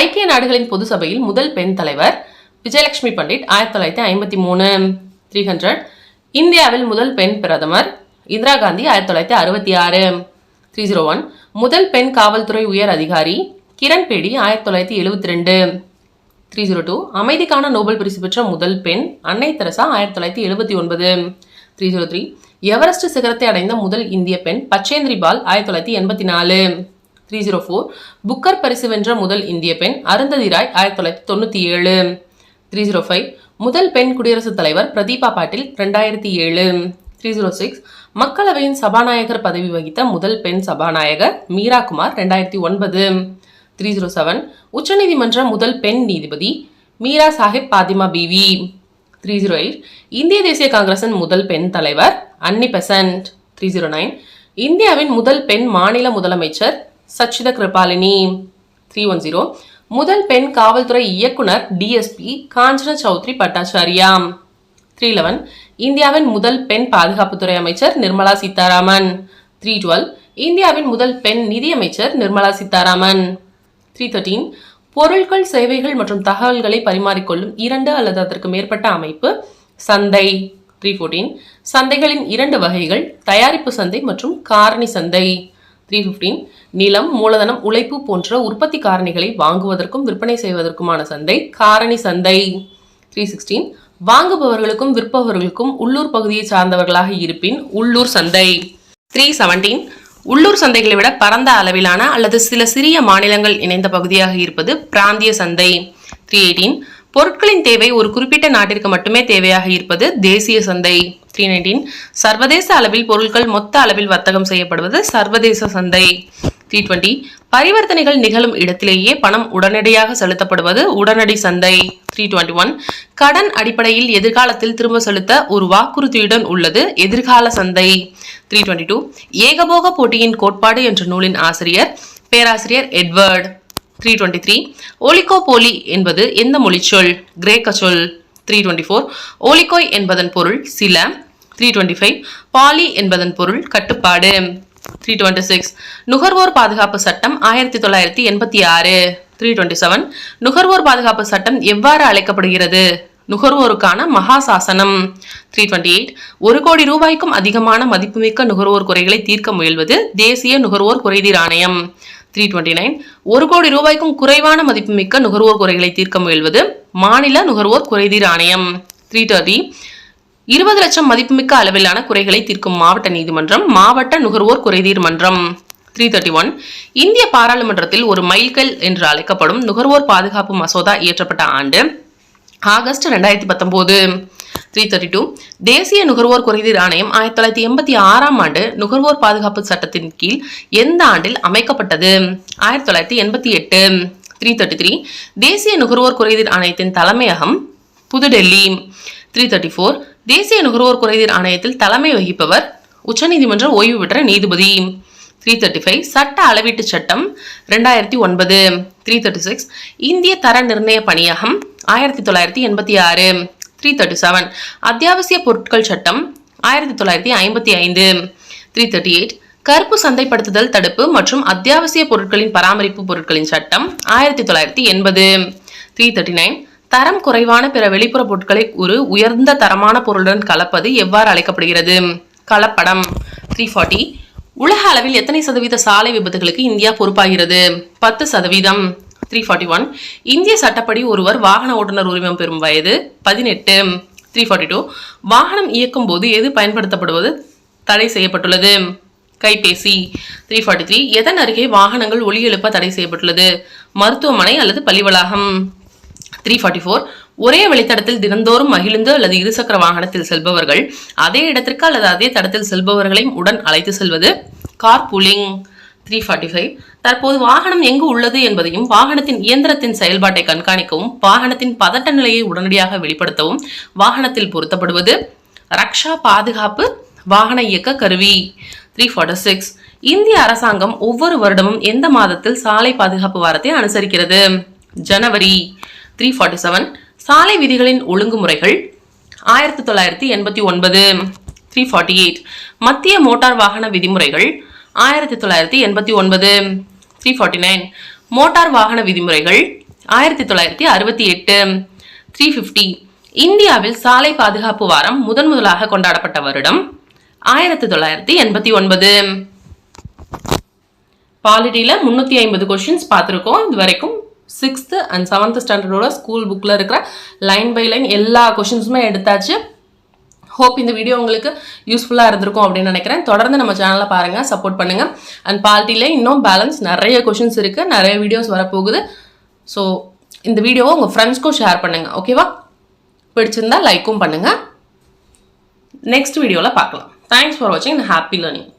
ஐக்கிய நாடுகளின் பொது சபையில் முதல் பெண் தலைவர் விஜயலட்சுமி பண்டிட் 1953. 300 இந்தியாவில் முதல் பெண் பிரதமர் இந்திரா காந்தி 1966. 301 முதல் பெண் காவல்துறை உயர் அதிகாரி கிரண் பேடி 1972. 302 அமைதிக்கான நோபல் பரிசு பெற்ற முதல் பெண் அன்னை தெரசா 1979. 303 எவரெஸ்ட் சிகரத்தை அடைந்த முதல் இந்திய பெண் பச்சேந்திரி பால் 1984. 304 புக்கர் பரிசு வென்ற முதல் இந்திய பெண் அருந்ததி ராய் 1997. 305 முதல் பெண் குடியரசுத் தலைவர் பிரதீபா பாட்டீல் 2007. 306 மக்களவையின் சபாநாயகர் பதவி வகித்த முதல் பெண் சபாநாயகர் மீரா குமார் 2009. 307 உச்சநீதிமன்ற முதல் பெண் நீதிபதி மீரா சாஹிப் பாத்திமா பிவி. 308 இந்திய தேசிய காங்கிரசின் முதல் பெண் தலைவர் அன்னி பெசன்ட். 309 இந்தியாவின் முதல் பெண் மாநில முதலமைச்சர் சச்சித கிருபாலினி. 310 முதல் பெண் காவல்துறை இயக்குனர் டிஎஸ்பி காஞ்சனா சௌத்ரி பட்டாச்சாரியா. 311 இந்தியாவின் முதல் பெண் பாதுகாப்புத்துறை அமைச்சர் நிர்மலா சீதாராமன். 312 இந்தியாவின் முதல் பெண் நிதியமைச்சர் நிர்மலா சீதாராமன். 313 பொருட்கள் சேவைகள் மற்றும் தகவல்களை பரிமாறிக்கொள்ளும் 2 அல்லது அதற்கு மேற்பட்ட அமைப்பு சந்தை. 314 சந்தைகளின் 2 வகைகள் தயாரிப்பு சந்தை மற்றும் காரணி சந்தை. 315 நிலம் மூலதனம் உழைப்பு போன்ற உற்பத்தி காரணிகளை வாங்குவதற்கும் விற்பனை செய்வதற்குமான சந்தை காரணி சந்தை. 316 வாங்குபவர்களுக்கும் விற்பவர்களுக்கும் உள்ளூர் பகுதியை சார்ந்தவர்களாக இருப்பின் உள்ளூர் சந்தை. 317 உள்ளூர் சந்தைகளை விட பரந்த அளவிலான அல்லது சில சிறிய மாநிலங்கள் இணைந்த பகுதியாக இருப்பது பிராந்திய சந்தை. 318 பொருட்களின் தேவை ஒரு குறிப்பிட்ட நாட்டிற்கு மட்டுமே தேவையாக இருப்பது தேசிய சந்தை. 319 சர்வதேச அளவில் பொருட்கள் மொத்த அளவில் வர்த்தகம் செய்யப்படுவது சர்வதேச சந்தை. 320 பரிவர்த்தனைகள் நிகழும் இடத்திலேயே பணம் உடனடியாக செலுத்தப்படுவது உடனடி சந்தை. 321 கடன் அடிப்படையில் எதிர்காலத்தில் திரும்ப செலுத்த ஒரு வாக்குறுதியுடன் உள்ளது எதிர்கால சந்தை. 322 ஏகபோக போட்டியின் கோட்பாடு என்ற நூலின் ஆசிரியர் பேராசிரியர் எட்வர்ட். 323 ஒலிகோபோலி என்பது எந்த மொழிச்சொல்? கிரேக்க சொல். 324 ஓலிகோய் என்பதன் பொருள் சில. 325 பாலி என்பதன் பொருள் கட்டுப்பாடு. 326 நுகர்வோர் பாதுகாப்பு சட்டம் 1986. 327 நுகர்வோர் பாதுகாப்பு சட்டம் எவ்வாறு அழைக்கப்படுகிறது? நுகர்வோருக்கான மகாசாசனம். 328 1 கோடி ரூபாய்க்கும் அதிகமான மதிப்புமிக்க நுகர்வோர் குறைகளை தீர்க்க முயல்வது தேசிய நுகர்வோர் குறைதீர் ஆணையம். 329 1 கோடி ரூபாய்க்கும் குறைவான மதிப்புமிக்க நுகர்வோர் குறைகளை தீர்க்க முயல்வது மாநில நுகர்வோர் குறைதீர் ஆணையம். 330 20 லட்சம் மதிப்புமிக்க அளவிலான குறைகளை தீர்க்கும் மாவட்ட நீதிமன்றம் மாவட்ட நுகர்வோர் குறைதீர் மன்றம். 331 இந்திய பாராளுமன்றத்தில் ஒரு மைல்கல் என்று அழைக்கப்படும் நுகர்வோர் பாதுகாப்பு மசோதா இயற்றப்பட்ட ஆண்டு ஆகஸ்ட் 2019. 332 தேசிய நுகர்வோர் குறைதீர் ஆணையம் 1986ஆம் ஆண்டு நுகர்வோர் பாதுகாப்பு சட்டத்தின் கீழ் எந்த ஆண்டில் அமைக்கப்பட்டது? 1988. 333 தேசிய நுகர்வோர் குறைதீர் ஆணையத்தின் தலைமையகம் புதுடெல்லி. 334 தேசிய நுகர்வோர் குறைதீர் ஆணையத்தில் தலைமை வகிப்பவர் உச்சநீதிமன்ற ஓய்வு பெற்ற நீதிபதி. 335 சட்ட அளவீட்டு சட்டம் 2009. 336 இந்திய தர நிர்ணய பணியகம் 1986. 337 அத்தியாவசிய பொருட்கள் சட்டம் 1955. 338 கருப்பு சந்தைப்படுத்துதல் தடுப்பு மற்றும் அத்தியாவசிய பொருட்களின் பராமரிப்பு பொருட்களின் சட்டம் 1980. 339 தரம் குறைவான பிற வெளிப்புற பொருட்களை ஒரு உயர்ந்த தரமான பொருளுடன் கலப்பது எவ்வாறு அழைக்கப்படுகிறது? கலப்படம். 340 உலக அளவில் எத்தனை சதவீத சாலை விபத்துகளுக்கு இந்தியா பொறுப்பாகிறது? 10%. 341 இந்திய சட்டப்படி ஒருவர் வாகன ஓட்டுநர் உரிமம் பெறும் வயது 18. 342 வாகனம் இயக்கும் போது எது பயன்படுத்தப்படுவது தடை செய்யப்பட்டுள்ளது? கைபேசி. 343 எதன் அருகே வாகனங்கள் ஒலி எழுப்ப தடை செய்யப்பட்டுள்ளது? மருத்துவமனை அல்லது பள்ளி வளாகம். 344 ஒரே வழித்தடத்தில் தினந்தோறும் மகிழ்ந்து அல்லது இருசக்கர வாகனத்தில் செல்பவர்கள் அதே இடத்திற்கு அல்லது அதே தடத்தில் செல்பவர்களையும் உடன் அழைத்து செல்வது கார் பூலிங். 345 தற்போது வாகனம் எங்கு உள்ளது என்பதையும் வாகனத்தின் இயந்திரத்தின் செயல்பாட்டை கண்காணிக்கவும் வாகனத்தின் பதட்ட நிலையை உடனடியாக வெளிப்படுத்தவும் வாகனத்தில் பொருத்தப்படுவது ரக்ஷா பாதுகாப்பு வாகன இயக்க கருவி. 346 இந்திய அரசாங்கம் ஒவ்வொரு வருடமும் எந்த மாதத்தில் சாலை பாதுகாப்பு வாரத்தை அனுசரிக்கிறது? ஜனவரி. 347 சாலை விதிகளின் ஒழுங்குமுறைகள் 1989. 348 மத்திய மோட்டார் வாகன விதிமுறைகள் 1989. 349 மோட்டார் வாகன விதிமுறைகள் 1968. 350 இந்தியாவில் சாலை பாதுகாப்பு வாரம் முதலாக கொண்டாடப்பட்ட வருடம் 1989. பாலிட்டியில 350 கொஸ்டின்ஸ் பார்த்திருக்கோம். இது வரைக்கும் 6th அண்ட் 7th ஸ்டாண்டர்டோட ஸ்கூல் புக்கில் இருக்கிற லைன் பை லைன் எல்லா கொஷின்ஸுமே எடுத்தாச்சு. ஹோப் இந்த வீடியோ உங்களுக்கு யூஸ்ஃபுல்லாக இருந்திருக்கும் அப்படின்னு நினைக்கிறேன். தொடர்ந்து நம்ம சேனலை பாருங்கள், சப்போர்ட் பண்ணுங்கள். அண்ட் பாலிட்டியில் இன்னும் பேலன்ஸ் நிறைய கொஷின்ஸ் இருக்குது, நிறைய வீடியோஸ் வரப்போகுது. ஸோ இந்த வீடியோவை உங்கள் ஃப்ரெண்ட்ஸ்க்கும் ஷேர் பண்ணுங்கள். ஓகேவா? பிடிச்சிருந்தா லைக்கும் பண்ணுங்கள். நெக்ஸ்ட் வீடியோவில் பார்க்கலாம். தேங்க்ஸ் ஃபார் வாட்சிங். Happy learning.